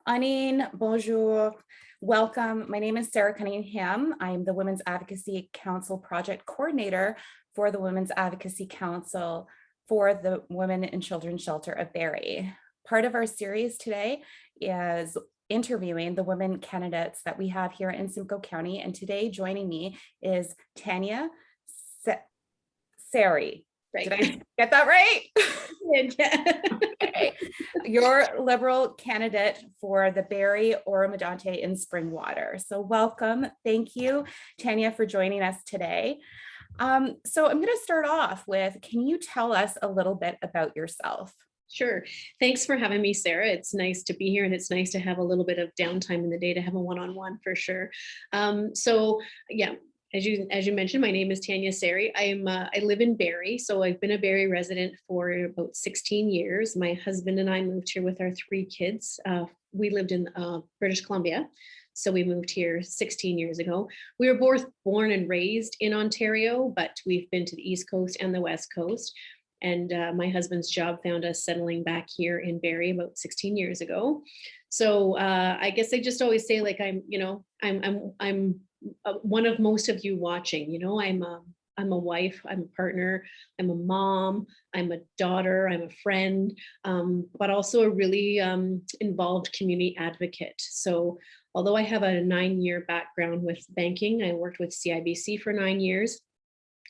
Anin, bonjour, welcome. My name is Sarah Cunningham. I'm the Women's Advocacy Council Project Coordinator for the Women's Advocacy Council for the Women and Children Shelter of Barrie. Part of our series today is interviewing the women candidates that we have here in Simcoe County. And today joining me is Tanya Saari. Right. Did I get that right? Okay. Your Liberal candidate for the Barrie-Springwater-Oro-Medonte in Springwater. So welcome. Thank you, Tanya, for joining us today. So I'm going to start off with, can you tell us a little bit about yourself? Sure. Thanks for having me, Sarah. It's nice to be here, and it's nice to have a little bit of downtime in the day to have a one-on-one for sure. Yeah. As you mentioned, my name is Tanya Saari. I live in Barrie, so I've been a Barrie resident for about 16 years. My husband and I moved here with our 3 kids. We lived in British Columbia, so we moved here 16 years ago. We were both born and raised in Ontario, but we've been to the East Coast and the West Coast. And my husband's job found us settling back here in Barrie about 16 years ago. So I guess I just always say, like, I'm one of most of you watching. I'm a wife, I'm a partner, I'm a mom, I'm a daughter, I'm a friend, but also a really involved community advocate. So although I have a 9-year background with banking, I worked with CIBC for 9 years.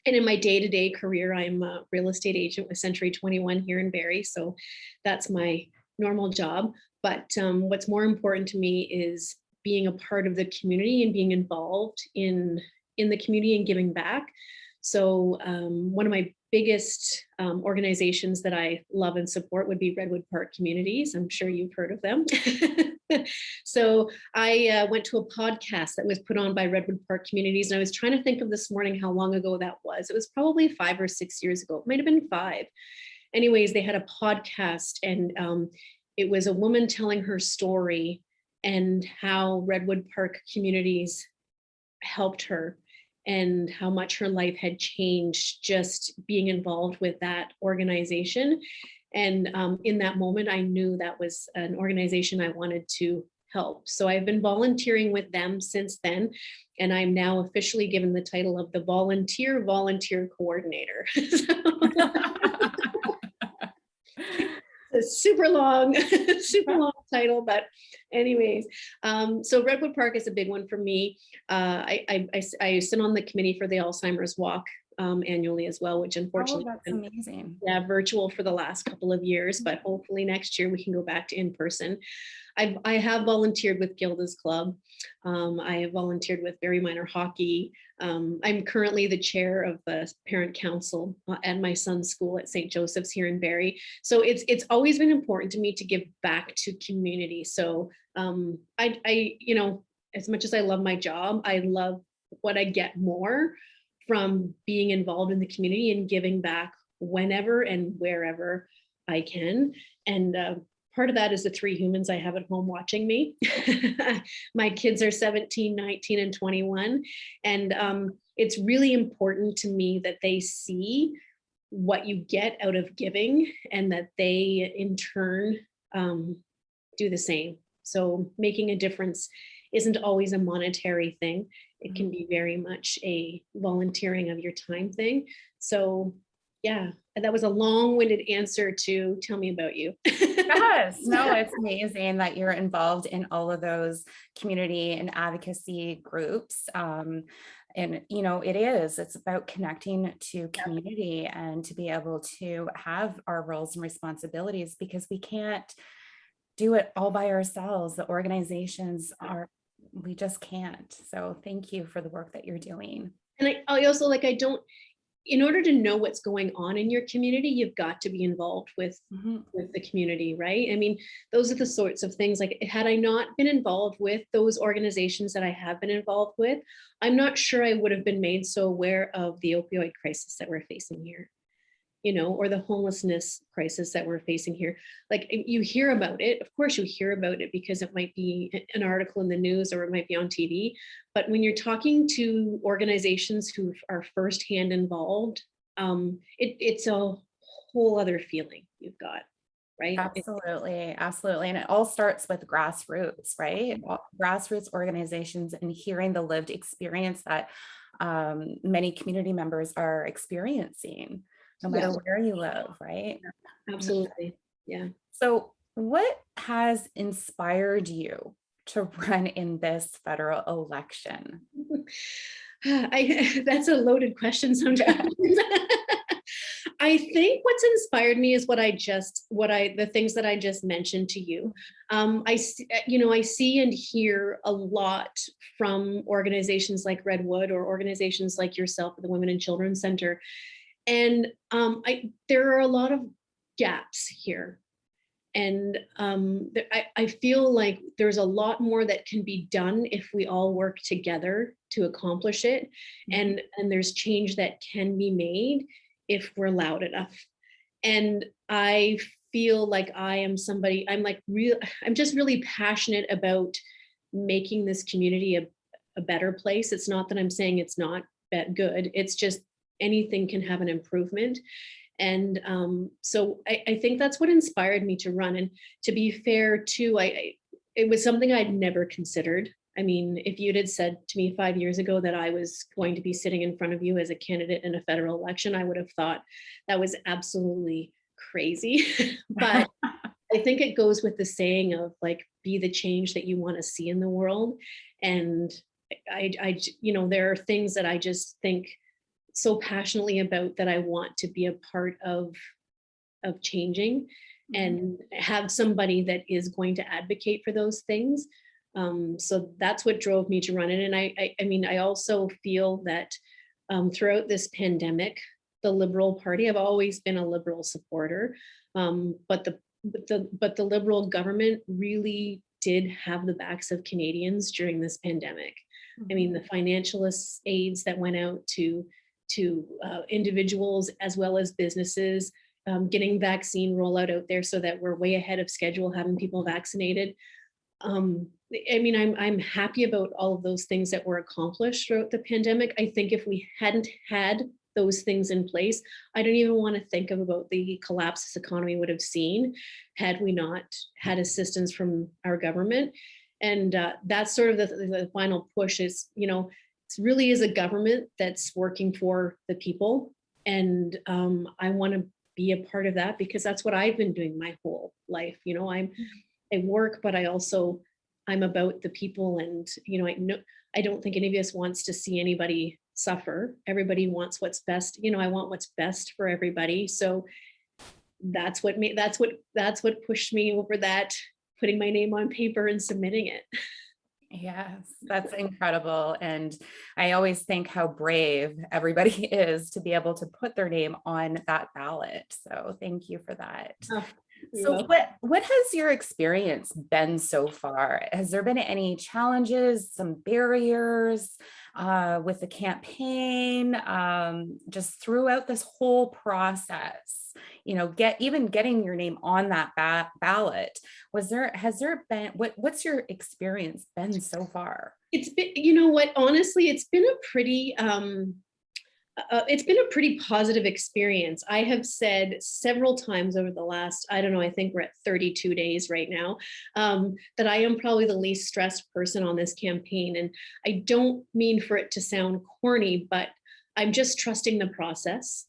And in my day-to-day career, I'm a real estate agent with Century 21 here in Barrie. So that's my normal job. But what's more important to me is being a part of the community and being involved in the community and giving back. So one of my biggest organizations that I love and support would be Redwood Park Communities. I'm sure you've heard of them. So I went to a podcast that was put on by Redwood Park Communities, and I was trying to think of this morning how long ago that was. It was probably 5 or 6 years ago. It might have been 5. Anyways, they had a podcast, and it was a woman telling her story and how Redwood Park Communities helped her and how much her life had changed just being involved with that organization. And in that moment, I knew that was an organization I wanted to help. So I've been volunteering with them since then. And I'm now officially given the title of the volunteer coordinator. A super long title, but anyways, so Redwood Park is a big one for me. I sit on the committee for the Alzheimer's Walk annually as well, which unfortunately that's amazing. Yeah, virtual for the last couple of years, but hopefully next year we can go back to in person. I have volunteered with Gilda's Club. I have volunteered with Barrie Minor Hockey. I'm currently the chair of the parent council at my son's school at St. Joseph's here in Barrie. So it's always been important to me to give back to community. So as much as I love my job, I love what I get more from being involved in the community and giving back whenever and wherever I can. And part of that is the 3 humans I have at home watching me. My kids are 17, 19, and 21. And it's really important to me that they see what you get out of giving and that they in turn do the same. So making a difference isn't always a monetary thing. It can be very much a volunteering of your time thing. So yeah, that was a long-winded answer to tell me about you. Yes, no, it's amazing that you're involved in all of those community and advocacy groups. It's about connecting to community and to be able to have our roles and responsibilities, because we can't do it all by ourselves. The organizations we just can't. So thank you for the work that you're doing. And I also in order to know what's going on in your community, you've got to be involved with the community, right? I mean, those are the sorts of things, like, had I not been involved with those organizations that I have been involved with, I'm not sure I would have been made so aware of the opioid crisis that we're facing here. Or the homelessness crisis that we're facing here. Like, you hear about it, of course you hear about it because it might be an article in the news or it might be on TV. But when you're talking to organizations who are firsthand involved, it's a whole other feeling you've got. right? Absolutely, absolutely. And it all starts with grassroots, right? Grassroots organizations and hearing the lived experience that many community members are experiencing, no matter Yeah, where you live, right? absolutely. Yeah. So, what has inspired you to run in this federal election? That's a loaded question sometimes. I think what's inspired me is the things that I just mentioned to you. I see and hear a lot from organizations like Redwood or organizations like yourself, the Women and Children Center, and there are a lot of gaps here. And I feel like there's a lot more that can be done if we all work together to accomplish it. And there's change that can be made if we're loud enough. And I feel like I'm just really passionate about making this community a better place. It's not that I'm saying it's not that good. It's just anything can have an improvement. And so I think that's what inspired me to run. And to be fair, too, it was something I'd never considered. I mean, if you'd had said to me 5 years ago that I was going to be sitting in front of you as a candidate in a federal election, I would have thought that was absolutely crazy. But I think it goes with the saying of like, be the change that you want to see in the world. And there are things that I just think so passionately about that I want to be a part of changing and have somebody that is going to advocate for those things. So that's what drove me to run it. And I also feel that throughout this pandemic, the Liberal Party, I've always been a Liberal supporter, but the Liberal government really did have the backs of Canadians during this pandemic. I mean, the financial aids that went out to individuals as well as businesses, getting vaccine rollout out there so that we're way ahead of schedule, having people vaccinated. I'm happy about all of those things that were accomplished throughout the pandemic. I think if we hadn't had those things in place, I don't even want to think about the collapse this economy would have seen had we not had assistance from our government. And that's sort of the final push is, it really is a government that's working for the people. And I want to be a part of that because that's what I've been doing my whole life. I work, but I'm about the people. And, I don't think any of us wants to see anybody suffer. Everybody wants what's best. I want what's best for everybody. So that's what pushed me over that, putting my name on paper and submitting it. Yes, that's incredible. And I always think how brave everybody is to be able to put their name on that ballot. So thank you for that. Oh, So what has your experience been so far? Has there been any challenges, some barriers with the campaign, just throughout this whole process? Getting your name on that ballot. Has there been, what's your experience been so far? It's been, honestly, it's been a pretty positive experience. I have said several times over the last, I don't know, I think we're at 32 days right now, that I am probably the least stressed person on this campaign. And I don't mean for it to sound corny, but I'm just trusting the process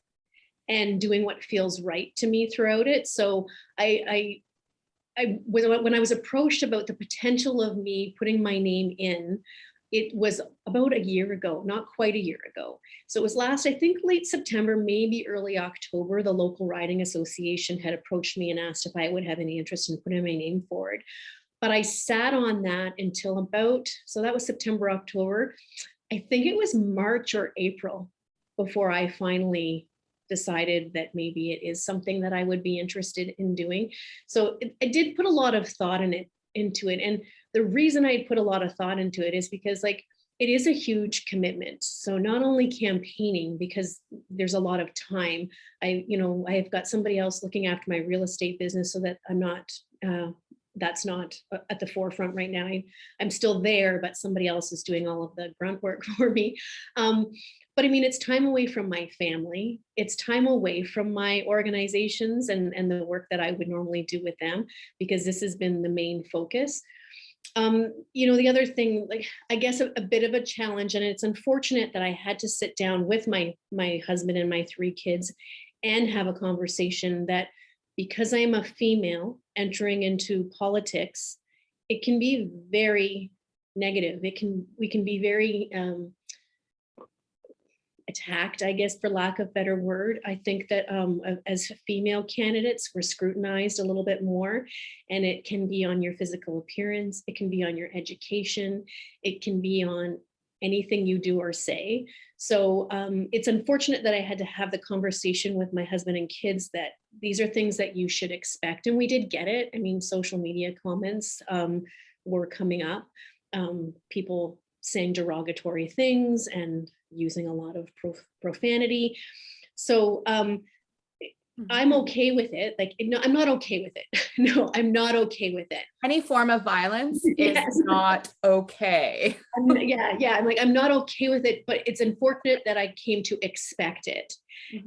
and doing what feels right to me throughout it. So when I was approached about the potential of me putting my name in, it was about a year ago, not quite a year ago. So it was I think late September, maybe early October, the local riding association had approached me and asked if I would have any interest in putting my name forward. But I sat on that until so that was September, October. I think it was March or April before I finally decided that maybe it is something that I would be interested in doing. So I did put a lot of thought into it. And the reason I put a lot of thought into it is because it is a huge commitment. So not only campaigning, because there's a lot of time, I've got somebody else looking after my real estate business so that I'm not, that's not at the forefront right now. I'm still there, but somebody else is doing all of the grunt work for me. But I mean, it's time away from my family. It's time away from my organizations and the work that I would normally do with them, because this has been the main focus. The other thing, like, I guess a bit of a challenge, and it's unfortunate that I had to sit down with my husband and my 3 kids and have a conversation that, because I'm a female entering into politics, it can be very negative. We can be very attacked, I guess, for lack of better word. I think that as female candidates, we're scrutinized a little bit more, and it can be on your physical appearance, it can be on your education, it can be on anything you do or say. So it's unfortunate that I had to have the conversation with my husband and kids that these are things that you should expect. And we did get it. I mean, social media comments were coming up, people saying derogatory things and using a lot of profanity. So I'm okay with it. Like, no, I'm not okay with it. No, I'm not okay with it. Any form of violence Yes. is not okay. Yeah. I'm like, I'm not okay with it, but it's unfortunate that I came to expect it.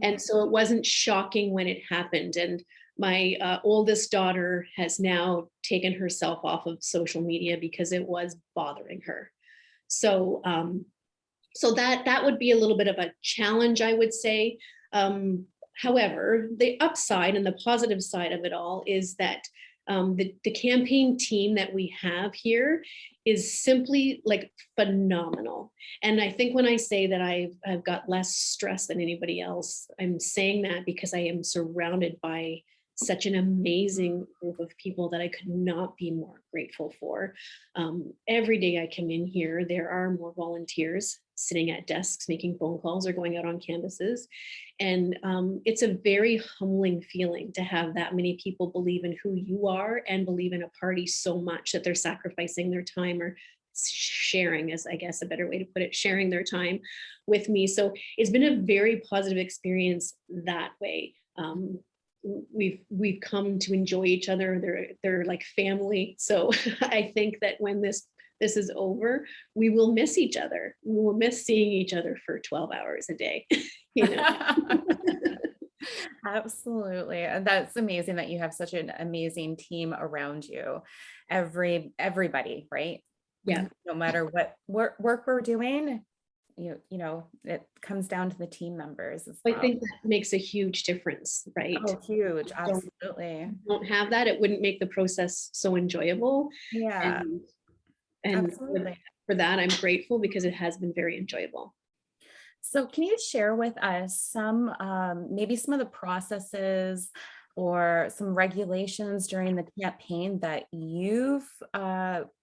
And so it wasn't shocking when it happened. And my oldest daughter has now taken herself off of social media because it was bothering her. So that would be a little bit of a challenge, I would say. However, the upside and the positive side of it all is that the campaign team that we have here is simply like phenomenal. And I think when I say that I've got less stress than anybody else, I'm saying that because I am surrounded by such an amazing group of people that I could not be more grateful for. Every day I come in here, there are more volunteers sitting at desks, making phone calls or going out on canvases. And it's a very humbling feeling to have that many people believe in who you are and believe in a party so much that they're sacrificing their time or sharing, is I guess a better way to put it, sharing their time with me. So it's been a very positive experience that way. We've come to enjoy each other. They're like family. So I think that when this is over, we will miss each other. We will miss seeing each other for 12 hours a day. Absolutely. And that's amazing that you have such an amazing team around you. Everybody, right? Yeah. No matter what work we're doing, it comes down to the team members as well. I think that makes a huge difference, right? Oh, huge. Absolutely. Don't have that, it wouldn't make the process so enjoyable. Yeah. And Absolutely. for that, I'm grateful because it has been very enjoyable. So can you share with us maybe some of the processes or some regulations during the campaign that you've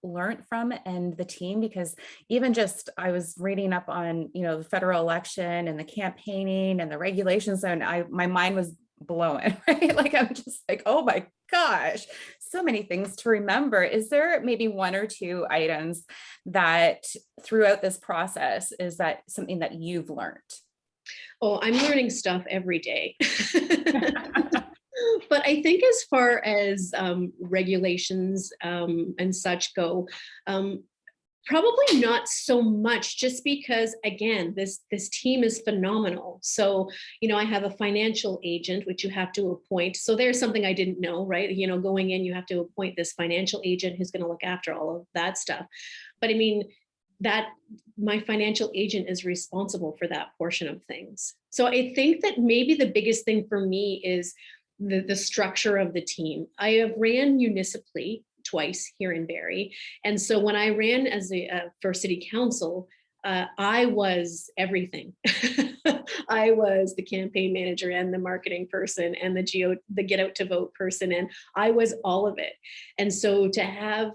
learned from and the team? Because even just, I was reading up on, the federal election and the campaigning and the regulations, and my mind was blown, right? Like, I'm just like, oh my gosh, so many things to remember. Is there maybe 1 or 2 items that throughout this process, is that something that you've learned? Oh, I'm learning stuff every day. But I think as far as regulations and such go, probably not so much, just because, again, this team is phenomenal. So, I have a financial agent, which you have to appoint. So there's something I didn't know, right? Going in, you have to appoint this financial agent who's going to look after all of that stuff. But I mean, that my financial agent is responsible for that portion of things. So I think that maybe the biggest thing for me is the structure of the team. I have ran municipally twice here in Barrie. And so when I ran as for city council, I was everything. I was the campaign manager and the marketing person and the get out to vote person. And I was all of it. And so to have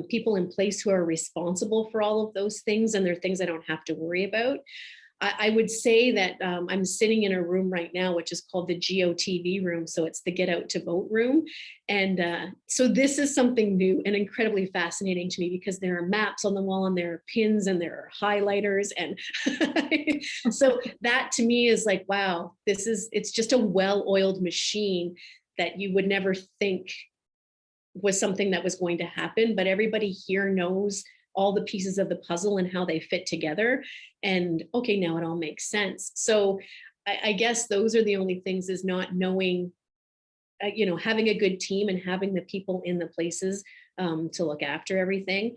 people in place who are responsible for all of those things, and they're things I don't have to worry about. I would say that I'm sitting in a room right now, which is called the GOTV room. So it's the Get Out to Vote room. And so this is something new and incredibly fascinating to me, because there are maps on the wall and there are pins and there are highlighters. And so that to me is like, wow, it's just a well-oiled machine that you would never think was something that was going to happen. But everybody here knows all the pieces of the puzzle and how they fit together. And okay, now it all makes sense. So I guess those are the only things, is not knowing, having a good team and having the people in the places to look after everything.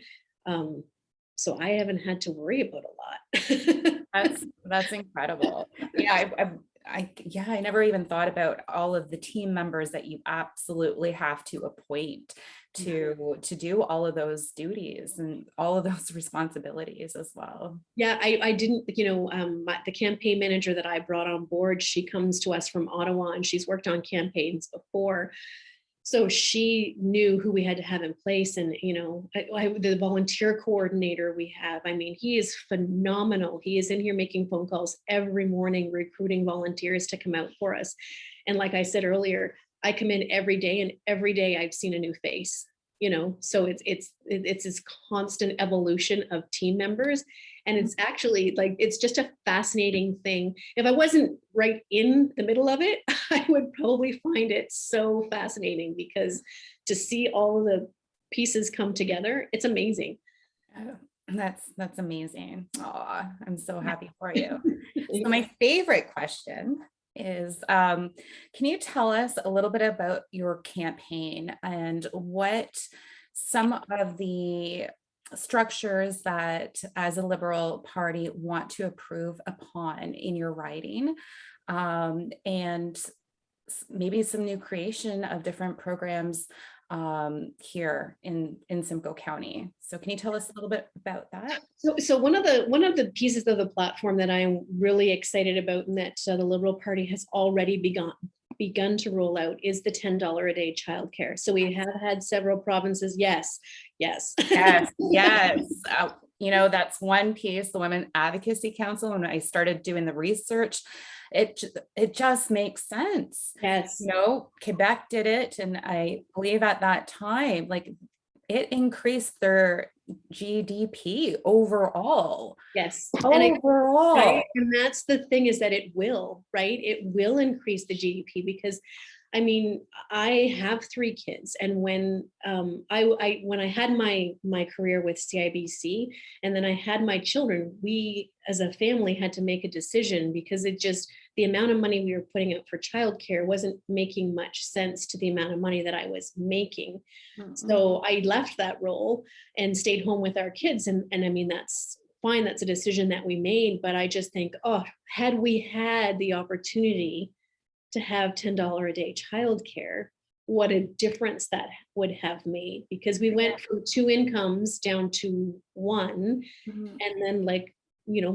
So I haven't had to worry about a lot. That's incredible. Yeah, I never even thought about all of the team members that you absolutely have to appoint to do all of those duties and all of those responsibilities as well. Yeah, I didn't, the campaign manager that I brought on board, she comes to us from Ottawa and she's worked on campaigns before. So she knew who we had to have in place. And, the volunteer coordinator we have, I mean, he is phenomenal. He is in here making phone calls every morning, recruiting volunteers to come out for us. And like I said earlier, I come in every day and every day I've seen a new face, so it's this constant evolution of team members. And it's actually like, it's just a fascinating thing. If I wasn't right in the middle of it, I would probably find it so fascinating, because to see all of the pieces come together, it's amazing. Oh, that's amazing. Oh, I'm so happy for you. So my favorite question is, can you tell us a little bit about your campaign and what some of the structures that as a Liberal Party want to improve upon in your writing, and maybe some new creation of different programs here in Simcoe County. So can you tell us a little bit about that? So one of the pieces of the platform that I'm really excited about, and that the Liberal Party has already begun to roll out, is the $10 a day childcare. So we have had several provinces. Yes. Yes. That's one piece, the Women Advocacy Council. When I started doing the research, it just makes sense. Yes. Quebec did it. And I believe at that time, like, it increased their GDP overall. Yes. Overall. Right? And that's the thing, is that it will, right? It will increase the GDP, because I mean, I have 3 kids, and when when I had my career with CIBC, and then I had my children, we as a family had to make a decision, because the amount of money we were putting out for childcare wasn't making much sense to the amount of money that I was making. Mm-hmm. So I left that role and stayed home with our kids, and I mean, that's fine. That's a decision that we made, but I just think, had we had the opportunity to have $10 a day childcare, what a difference that would have made, because we went from 2 incomes down to 1. Mm-hmm. And then,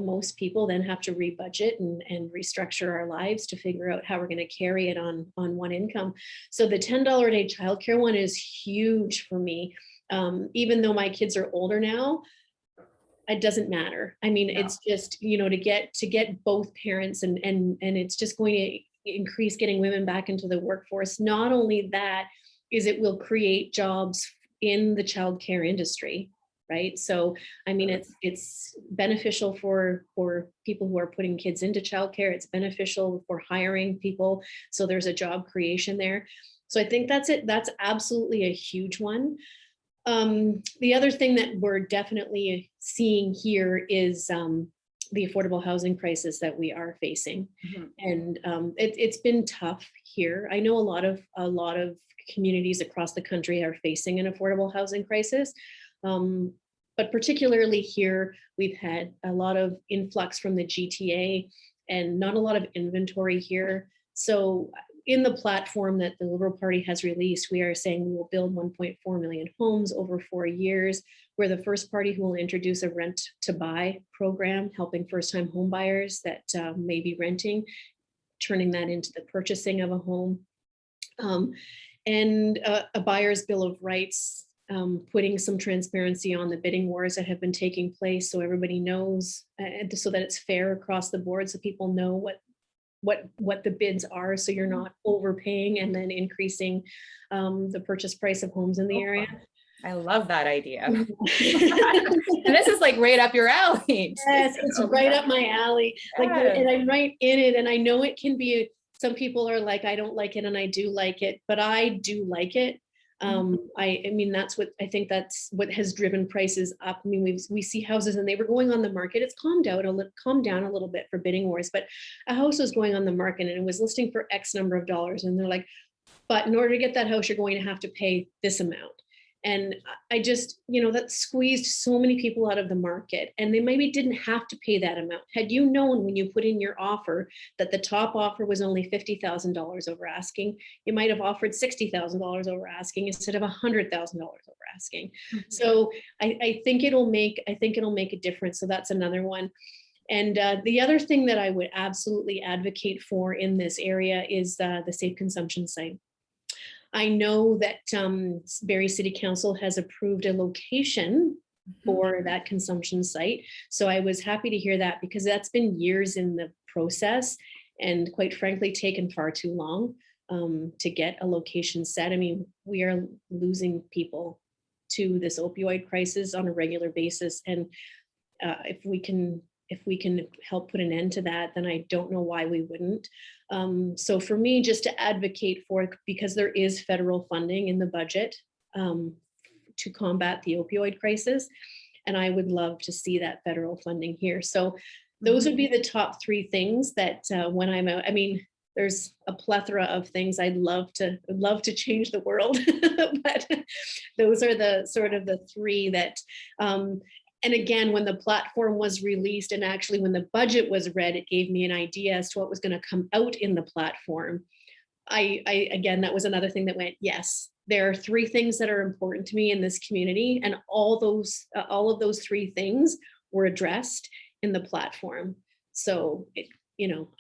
most people then have to rebudget and restructure our lives to figure out how we're going to carry it on 1 income. So the $10 a day childcare one is huge for me. Even though my kids are older now, it doesn't matter. I mean, it's just, to get both parents, and it's just going to increase getting women back into the workforce. Not only that, is it will create jobs in the childcare industry, right? So, I mean, it's beneficial for people who are putting kids into childcare. It's beneficial for hiring people. So there's a job creation there. So I think that's it. That's absolutely a huge one. The other thing that we're definitely seeing here is the affordable housing crisis that we are facing. Mm-hmm. And it's been tough here. I know a lot of communities across the country are facing an affordable housing crisis. But particularly here, we've had a lot of influx from the GTA and not a lot of inventory here. So in the platform that the Liberal Party has released, we are saying we will build 1.4 million homes over 4 years. We're the first party who will introduce a rent to buy program, helping first-time home buyers that may be renting, turning that into the purchasing of a home. And a buyer's bill of rights, putting some transparency on the bidding wars that have been taking place, so everybody knows, so that it's fair across the board, so people know what the bids are, so you're not overpaying and then increasing the purchase price of homes in the area. I love that idea. And this is like right up your alley. Yes, it's right up my alley. Yes. And I'm right in it. And I know it can be, some people are like, I don't like it, and I do like it, but I do like it. I mean, that's what I think that's what has driven prices up. I mean, we see houses and they were going on the market. It's calmed down a little bit for bidding wars, but a house was going on the market and it was listing for X number of dollars. And they're like, but in order to get that house, you're going to have to pay this amount. And I just, that squeezed so many people out of the market, and they maybe didn't have to pay that amount. Had you known when you put in your offer that the top offer was only $50,000 over asking, you might have offered $60,000 over asking instead of $100,000 over asking. Mm-hmm. So I think it'll make a difference. So that's another one. And the other thing that I would absolutely advocate for in this area is the safe consumption site. I know that Barrie City Council has approved a location for that consumption site. So I was happy to hear that, because that's been years in the process and quite frankly taken far too long to get a location set. I mean, we are losing people to this opioid crisis on a regular basis. And if we can help put an end to that, then I don't know why we wouldn't. So for me, just to advocate for it, because there is federal funding in the budget to combat the opioid crisis, and I would love to see that federal funding here. So those would be the top three things that when I'm out, I mean, there's a plethora of things I'd love to change the world, but those are the sort of the three that, and again, when the platform was released and actually when the budget was read, it gave me an idea as to what was going to come out in the platform. Again, that was another thing that went, yes, there are three things that are important to me in this community. And all of those three things were addressed in the platform. So,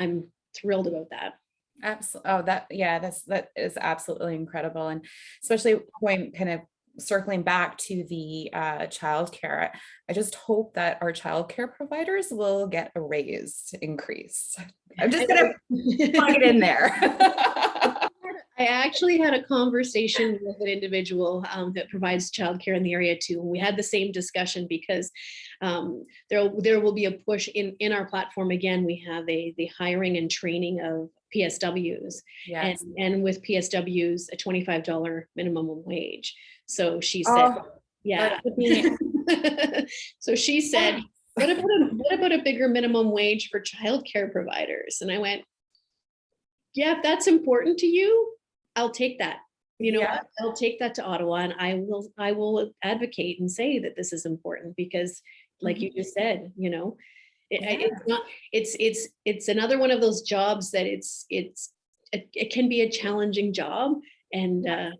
I'm thrilled about that. Absolutely. Oh, that is absolutely incredible. And especially going kind of circling back to the childcare, I just hope that our childcare providers will get a raise increase. I'm just gonna plug it in there. I actually had a conversation with an individual that provides childcare in the area too. And we had the same discussion because there will be a push in our platform. Again, we have the hiring and training of PSWs, yes. and with PSWs, a $25 minimum wage. So she said, yeah. So she said, what about a bigger minimum wage for childcare providers? And I went, yeah, if that's important to you, I'll take that. I'll take that to Ottawa, and I will advocate and say that this is important, because like you just said, it's another one of those jobs that it can be a challenging job. And I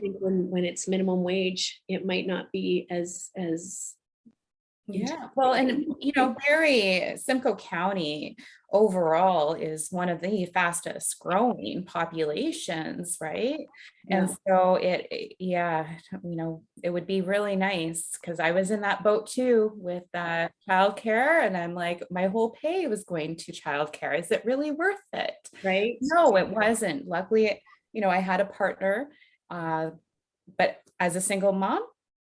think when it's minimum wage, it might not be as well, and Simcoe County overall is one of the fastest growing populations, right? Yeah. And so it would be really nice, because I was in that boat too with childcare, and I'm like, my whole pay was going to childcare. Is it really worth it? Right? No, it wasn't. Luckily, I had a partner, but as a single mom,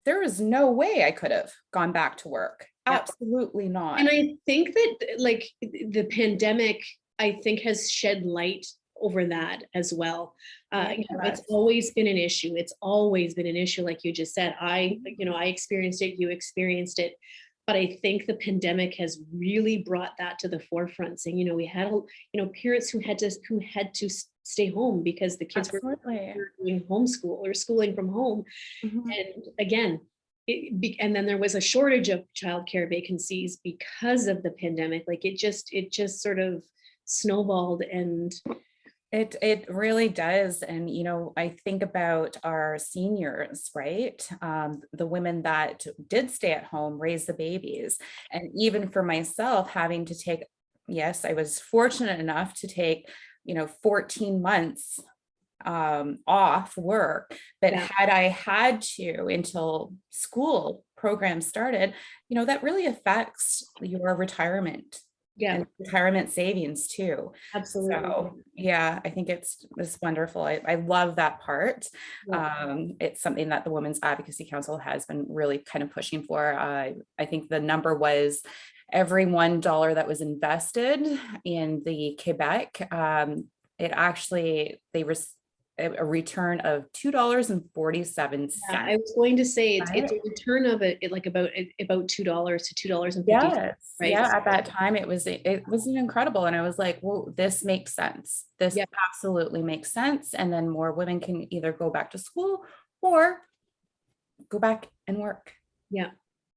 there was no way I could have gone back to work. Absolutely not. And I think that the pandemic, I think, has shed light over that as well. It's always been an issue. It's always been an issue. Like you just said, I experienced it, you experienced it. But I think the pandemic has really brought that to the forefront, saying, we had, parents who had to stay home because the kids were doing homeschool or schooling from home. Mm-hmm. And again, and then there was a shortage of childcare vacancies because of the pandemic. Like it just sort of snowballed, and it really does. And I think about our seniors, right? The women that did stay at home, raise the babies, and even for myself, having to take, yes, I was fortunate enough to take 14 months off work, but had I had to until school program started, that really affects your retirement and retirement savings too. Absolutely. So I think it's wonderful. I love that part. It's something that the Women's Advocacy Council has been really kind of pushing for. I think the number was every $1 that was invested in the Quebec, a return of $2.47. Yeah, I was going to say it's Right? a return of like about $2 to $2.50, Yes. right? Yeah. At that time, it was incredible. And I was like, well, this makes sense. This Yeah, absolutely makes sense. And then more women can either go back to school or go back and work. yeah,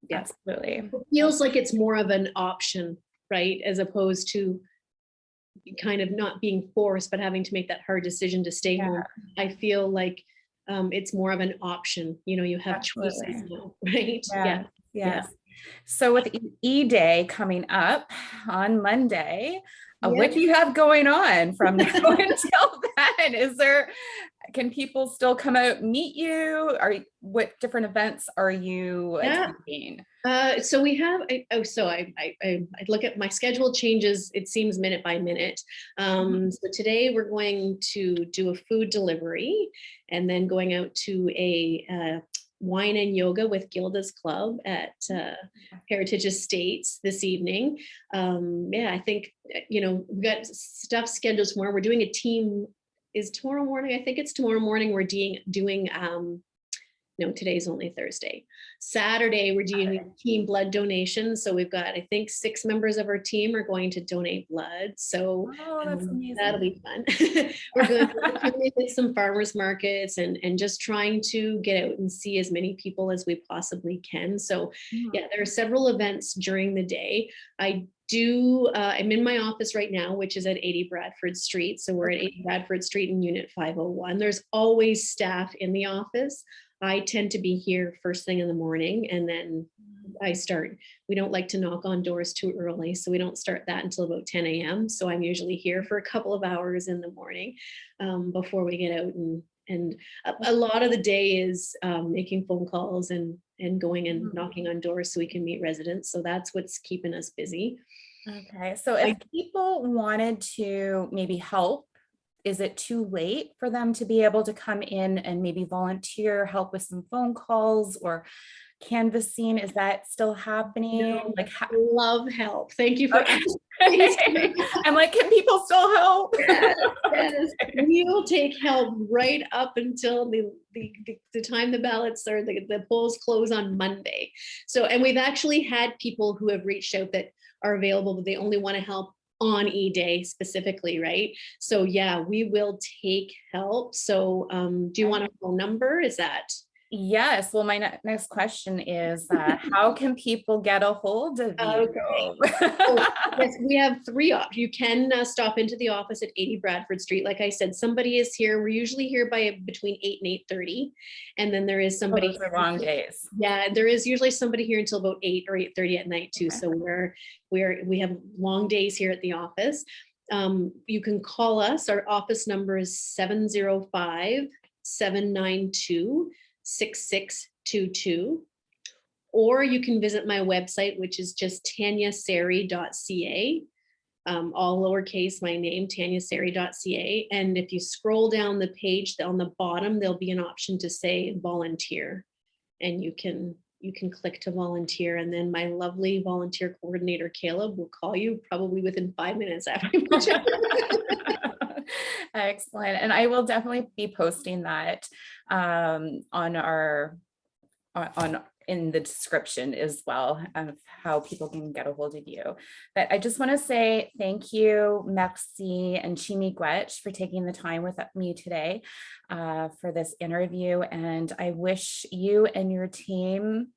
yeah. Absolutely. It feels like it's more of an option, right? As opposed to kind of not being forced, but having to make that hard decision to stay Yeah, home. I feel like it's more of an option. You have choices absolutely. now, right? Yeah, Yeah. yeah, Yes. So with E-Day coming up on Monday, yeah. what do you have going on from now until then? Can people still come out and meet you? What different events are you Yeah. attending? So we have, I look at my schedule changes, it seems minute by minute. So today we're going to do a food delivery and then going out to a wine and yoga with Gilda's Club at Heritage Estates this evening. Yeah, I think, we've got stuff scheduled tomorrow. We're doing a team, is tomorrow morning? I think it's tomorrow morning. We're doing no, today's only Thursday. Saturday, we're doing team blood donation. So we've got, I think, 6 members of our team are going to donate blood. So Oh, that's that'll amazing. be fun. We're going to hit some farmers markets and just trying to get out and see as many people as we possibly can. So yeah, there are several events during the day. I'm in my office right now, which is at 80 Bradford Street. So we're at 80 Bradford Street in Unit 501. There's always staff in the office. I tend to be here first thing in the morning, and then we don't like to knock on doors too early. So we don't start that until about 10 a.m. So I'm usually here for a couple of hours in the morning before we get out. And a lot of the day is making phone calls and going and knocking on doors so we can meet residents. So that's what's keeping us busy. Okay. So if people wanted to maybe help, is it too late for them to be able to come in and maybe volunteer, help with some phone calls or canvassing? Is that still happening? No, Like, love help. Thank you for asking. I'm like, can people still help? Yes, yes. We will take help right up until the time the ballots or the polls close on Monday. So, and we've actually had people who have reached out that are available, but they only want to help on E-Day specifically, right? So yeah, we will take help. So do you want a phone number? Is that? Yes. Well, my next question is how can people get a hold of you? Okay. So, yes, we have 3 options. You can stop into the office at 80 Bradford Street. Like I said, somebody is here. We're usually here by between 8 and 8:30. And then there is somebody. Those are long days. Yeah, there is usually somebody here until about 8 or 8:30 at night too. Okay. So we have long days here at the office. You can call us. Our office number is 705-792-6622. Or you can visit my website, which is just tanyasaari.ca. All lowercase, my name, tanyasaari.ca. And if you scroll down the page on the bottom, there'll be an option to say volunteer. And you can click to volunteer. And then my lovely volunteer coordinator, Caleb, will call you probably within 5 minutes after you. Excellent. And I will definitely be posting that in the description as well of how people can get a hold of you. But I just want to say thank you, Merci and Chimiguech, for taking the time with me today for this interview. And I wish you and your team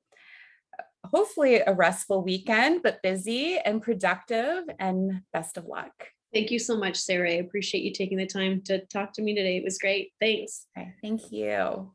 hopefully a restful weekend, but busy and productive, and best of luck. Thank you so much, Sarah. I appreciate you taking the time to talk to me today. It was great. Thanks. Okay, thank you.